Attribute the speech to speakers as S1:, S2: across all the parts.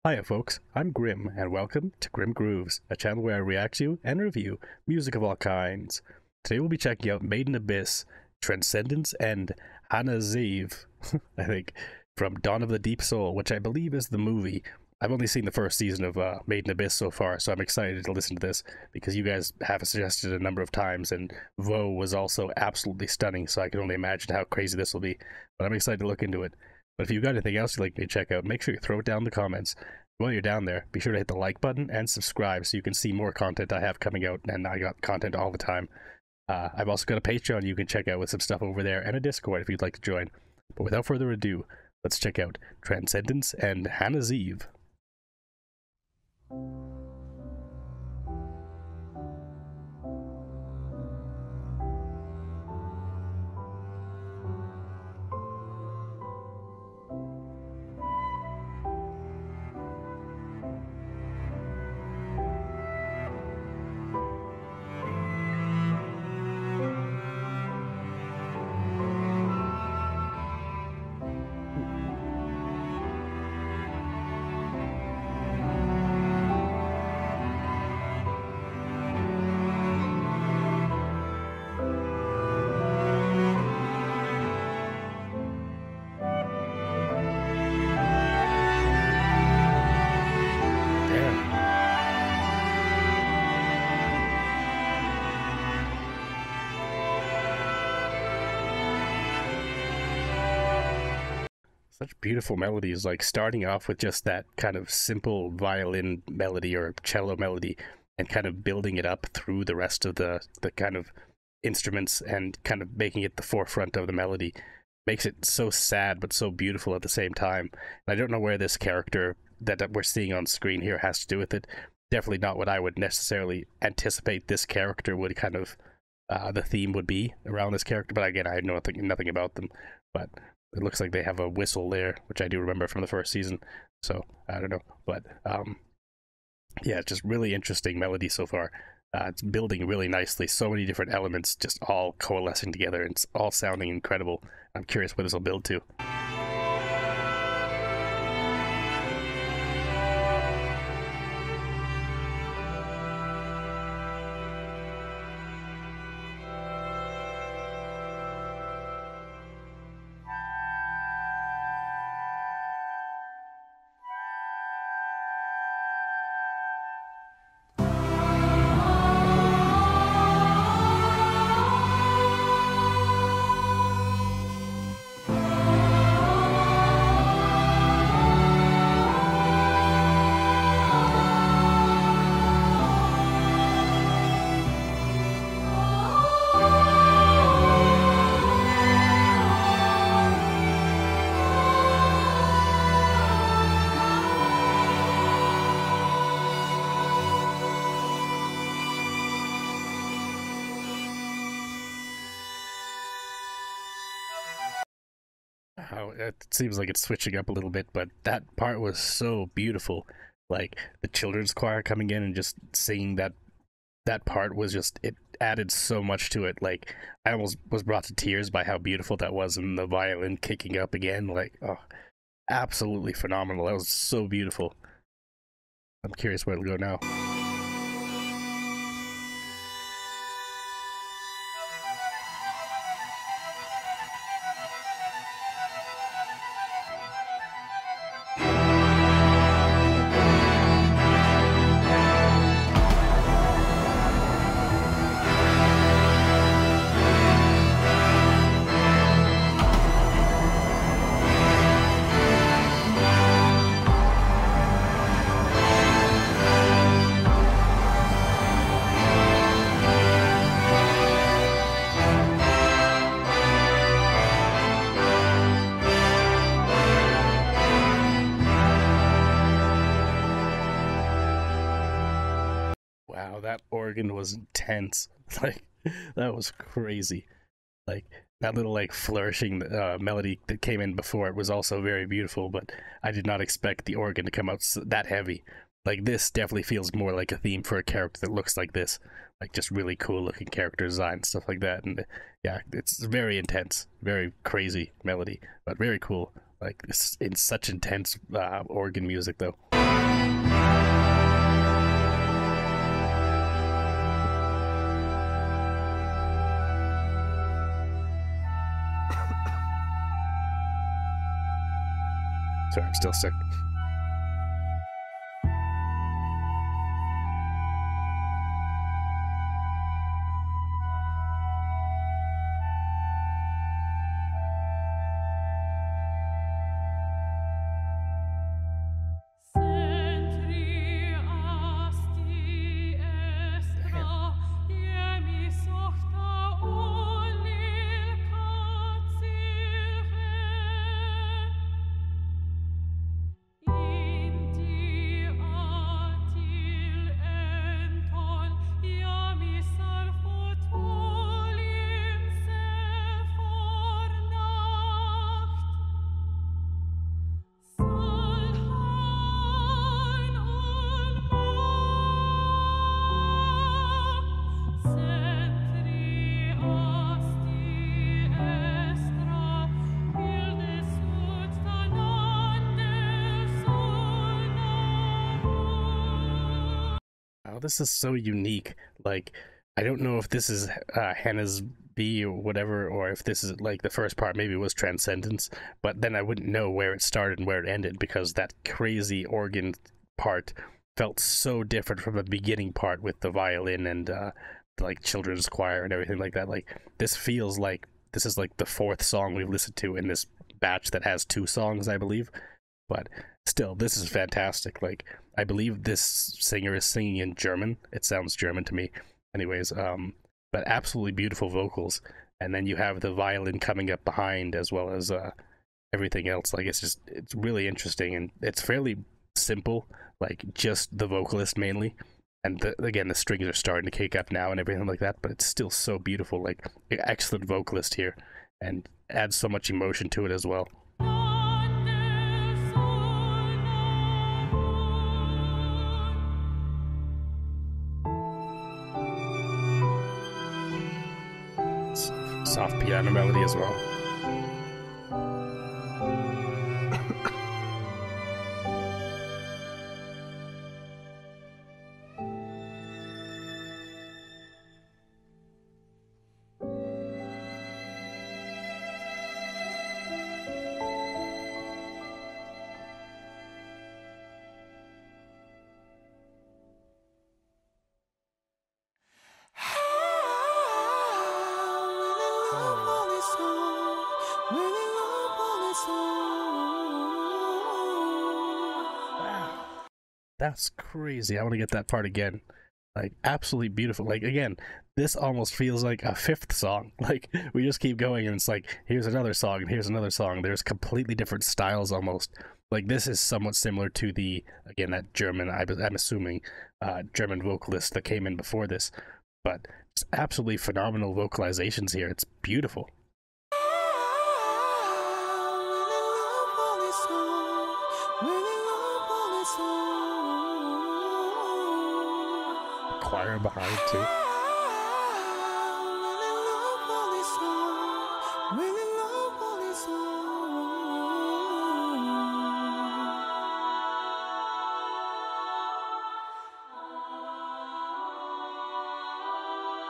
S1: Hiya folks, I'm Grim, and welcome to Grim Grooves, a channel where I react to and review music of all kinds. Today we'll be checking out Made in Abyss, Transcendence, and Hanezeve, I think, from Dawn of the Deep Soul, which I believe is the movie. I've only seen the first season of Made in Abyss so far, so I'm excited to listen to this, because you guys have suggested it a number of times, and Vo was also absolutely stunning, so I can only imagine how crazy this will be. But I'm excited to look into it. But if you've got anything else you'd like me to check out, make sure you throw it down in the comments. While you're down there, be sure to hit the like button and subscribe so you can see more content I have coming out, and I got content all the time. I've also got a Patreon you can check out with some stuff over there, and a Discord if you'd like to join. But without further ado, let's check out Transcendence and Hanezeve. Such beautiful melodies, like starting off with just that kind of simple violin melody or cello melody and kind of building it up through the rest of the kind of instruments and kind of making it the forefront of the melody makes it so sad but so beautiful at the same time. And I don't know where this character that we're seeing on screen here has to do with it. Definitely not what I would necessarily anticipate this character would kind of the theme would be around this character, but again, I know nothing about them. But it looks like they have a whistle there, which I do remember from the first season. So, I don't know. But, yeah, it's just really interesting melody so far. It's building really nicely. So many different elements just all coalescing together. And it's all sounding incredible. I'm curious where this will build to. How it seems like it's switching up a little bit, but that part was so beautiful. Like the children's choir coming in and just singing that part was just, it added so much to it. Like I almost was brought to tears by how beautiful that was, and the violin kicking up again, like, oh, absolutely phenomenal. That was so beautiful. I'm curious where it'll go now. Wow, that organ was intense. Like, that was crazy. Like, that little, like, flourishing melody that came in before it was also very beautiful, but I did not expect the organ to come out that heavy. Like, this definitely feels more like a theme for a character that looks like this. Like, just really cool looking character design, stuff like that. And, yeah, it's very intense, very crazy melody, but very cool. Like it's in such intense organ music though. Sorry, I'm still sick. Oh, this is so unique. Like, I don't know if this is Hanezeve or whatever, or if this is like the first part maybe was Transcendence, but then I wouldn't know where it started and where it ended because that crazy organ part felt so different from the beginning part with the violin and like children's choir and everything like that. Like, this feels like this is like the fourth song we've listened to in this batch that has 2 songs, I believe. But still, this is fantastic. Like, I believe this singer is singing in German. It sounds German to me. Anyways, but absolutely beautiful vocals. And then you have the violin coming up behind as well as everything else. Like, it's really interesting, and it's fairly simple, like just the vocalist mainly. And again, the strings are starting to kick up now and everything like that, but it's still so beautiful. Like, excellent vocalist here, and adds so much emotion to it as well. Soft piano melody as well. That's crazy. I want to get that part again. Like, absolutely beautiful. Like, again, this almost feels like a 5th song. Like, we just keep going and it's like, here's another song and here's another song. There's completely different styles almost. Like, this is somewhat similar to the, again, that German, I'm assuming, German vocalist that came in before this. But it's absolutely phenomenal vocalizations here. It's beautiful. Choir behind too.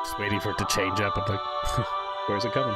S1: Just waiting for it to change up. I'm like, where's it coming?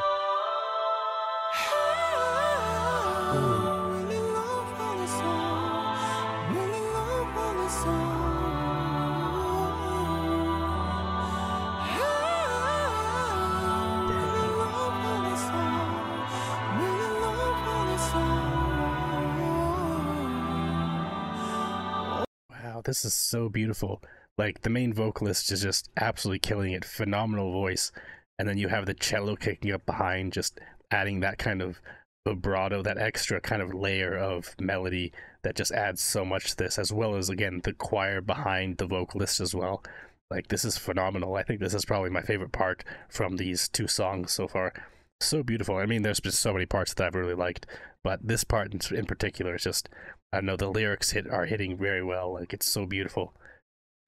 S1: This is so beautiful. Like, the main vocalist is just absolutely killing it. Phenomenal voice. And then you have the cello kicking up behind, just adding that kind of vibrato, that extra kind of layer of melody that just adds so much to this, as well as, again, the choir behind the vocalist as well. Like, this is phenomenal. I think this is probably my favorite part from these 2 songs so far. So beautiful. I mean, there's just so many parts that I've really liked, but this part in particular is just, I don't know, the lyrics are hitting very well. Like, it's so beautiful.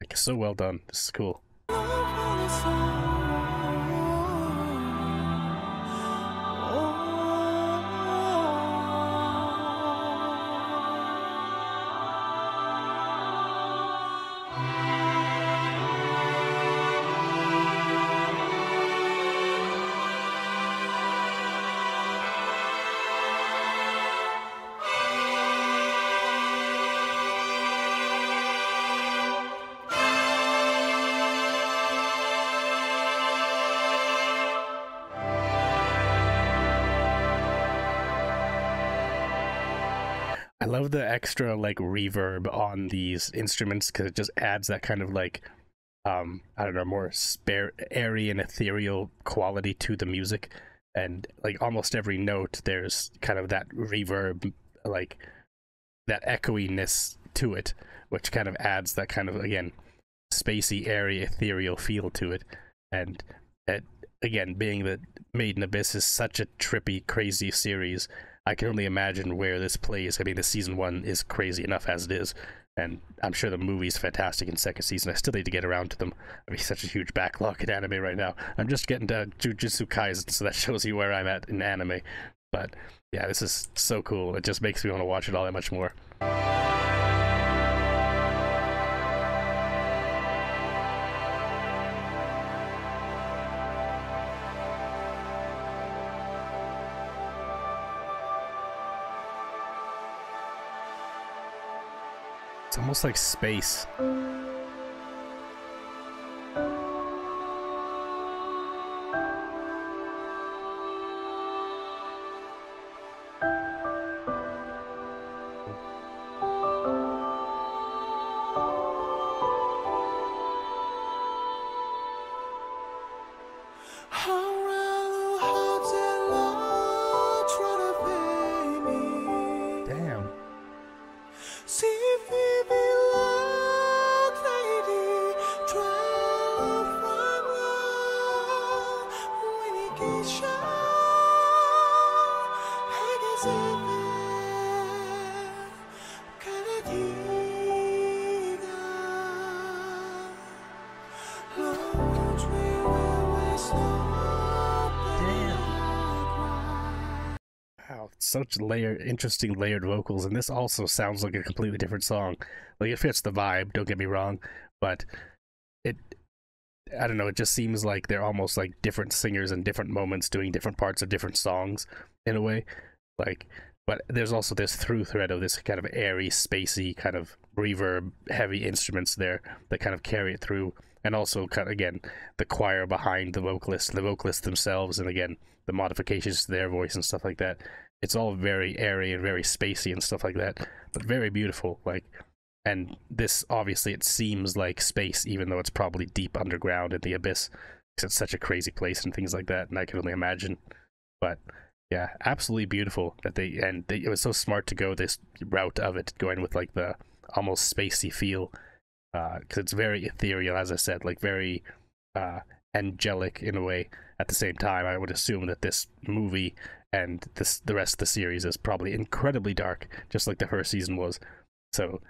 S1: Like, so well done. This is cool. love the extra like reverb on these instruments because it just adds that kind of like I don't know, more airy and ethereal quality to the music. And like almost every note, there's kind of that reverb, like that echoiness to it, which kind of adds that kind of, again, spacey, airy, ethereal feel to it. And it, again, being that Made in Abyss is such a trippy, crazy series, I can only imagine where this plays. I mean, the season 1 is crazy enough as it is, and I'm sure the movie's fantastic in second season. I still need to get around to them. I mean, such a huge backlog in anime right now. I'm just getting to Jujutsu Kaisen, so that shows you where I'm at in anime. But yeah, this is so cool. It just makes me want to watch it all that much more. It's almost like space. Damn. Wow, such interesting layered vocals, and this also sounds like a completely different song. Like, it fits the vibe, don't get me wrong, but it, I don't know, it just seems like they're almost like different singers in different moments doing different parts of different songs, in a way. Like, but there's also this through thread of this kind of airy, spacey, kind of reverb, heavy instruments there that kind of carry it through, and also kind of, again, the choir behind the vocalists themselves, and again, the modifications to their voice and stuff like that. It's all very airy and very spacey and stuff like that, but very beautiful. Like, and this, obviously, it seems like space, even though it's probably deep underground in the abyss, because it's such a crazy place and things like that, and I can only imagine. But yeah, absolutely beautiful that it was so smart to go this route of it, going with like the almost spacey feel, because it's very ethereal, as I said, like very angelic in a way. At the same time, I would assume that this movie and the rest of the series is probably incredibly dark, just like the first season was. So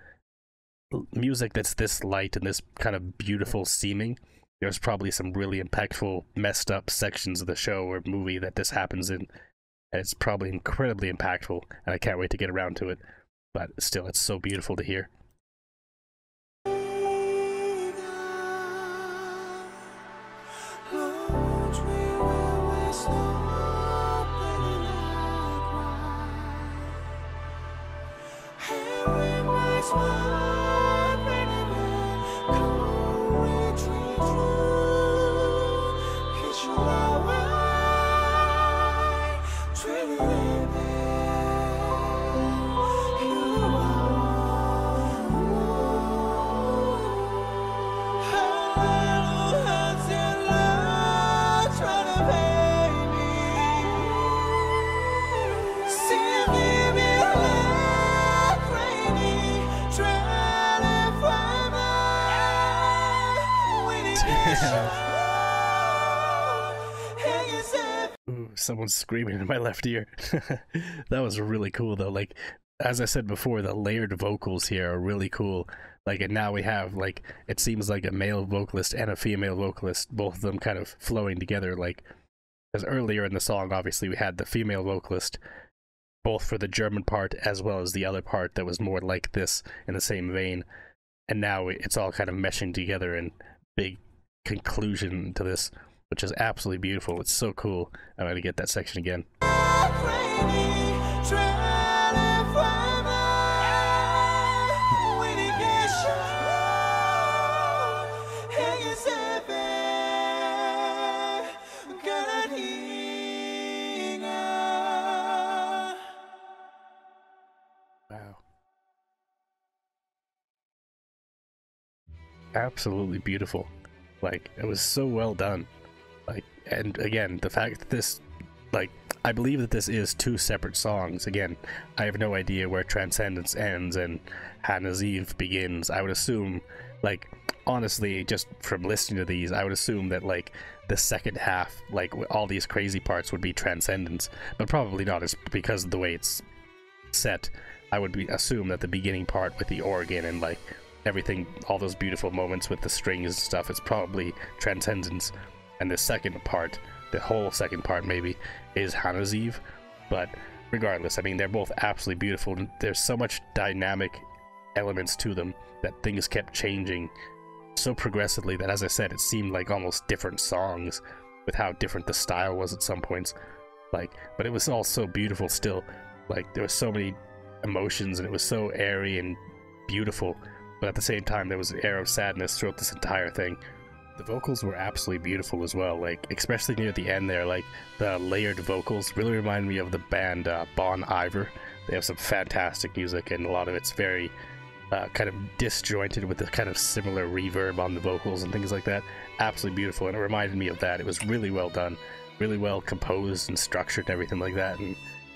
S1: music that's this light and this kind of beautiful seeming, there's probably some really impactful, messed up sections of the show or movie that this happens in, and it's probably incredibly impactful, and I can't wait to get around to it. But still, it's so beautiful to hear. Ooh, someone's screaming in my left ear. That was really cool, though. Like, as I said before, the layered vocals here are really cool. Like, and now we have, like, it seems like a male vocalist and a female vocalist, both of them kind of flowing together. Like, because earlier in the song, obviously, we had the female vocalist, both for the German part as well as the other part that was more like this in the same vein. And now it's all kind of meshing together in big conclusion to this, which is absolutely beautiful. It's so cool. I'm going to get that section again. Wow. absolutely beautiful. Like, it was so well done. Like, and again, the fact that this, like, I believe that this is two separate songs. Again, I have no idea where Transcendence ends and Hanezeve begins. I would assume, like, honestly, just from listening to these, I would assume that, like, the second half, like, all these crazy parts would be Transcendence, but probably not. It's because of the way it's set. I would assume that the beginning part with the organ and, like, everything, all those beautiful moments with the strings and stuff, it's probably Transcendence. And the second part, the whole second part maybe, is Hanezeve. But regardless, I mean, they're both absolutely beautiful. There's so much dynamic elements to them that things kept changing so progressively that, as I said, it seemed like almost different songs with how different the style was at some points. Like, but it was all so beautiful still. Like, there were so many emotions and it was so airy and beautiful, but at the same time there was an air of sadness throughout this entire thing. The vocals were absolutely beautiful as well, like, especially near the end there, like, the layered vocals really remind me of the band Bon Iver. They have some fantastic music, and a lot of it's very kind of disjointed with the kind of similar reverb on the vocals and things like that. Absolutely beautiful, and it reminded me of that. It was really well done, really well composed and structured and everything like that, and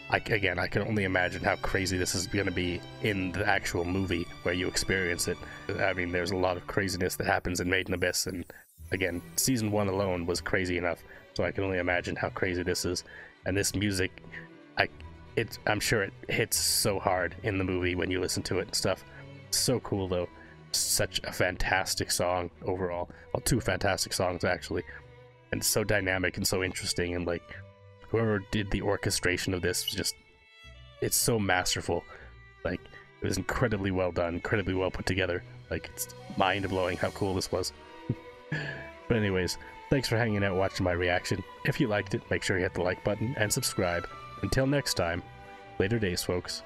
S1: I can only imagine how crazy this is going to be in the actual movie where you experience it. I mean, there's a lot of craziness that happens in Made in Abyss, and again, season 1 alone was crazy enough, so I can only imagine how crazy this is. And this music, I'm sure it hits so hard in the movie when you listen to it and stuff. It's so cool though. Such a fantastic song overall. Well, two fantastic songs actually, and so dynamic and so interesting, and like, whoever did the orchestration of this was just, it's so masterful. Like, it was incredibly well done, incredibly well put together. Like, it's mind-blowing how cool this was. But anyways, thanks for hanging out watching my reaction. If you liked it, make sure you hit the like button and subscribe. Until next time, later days, folks.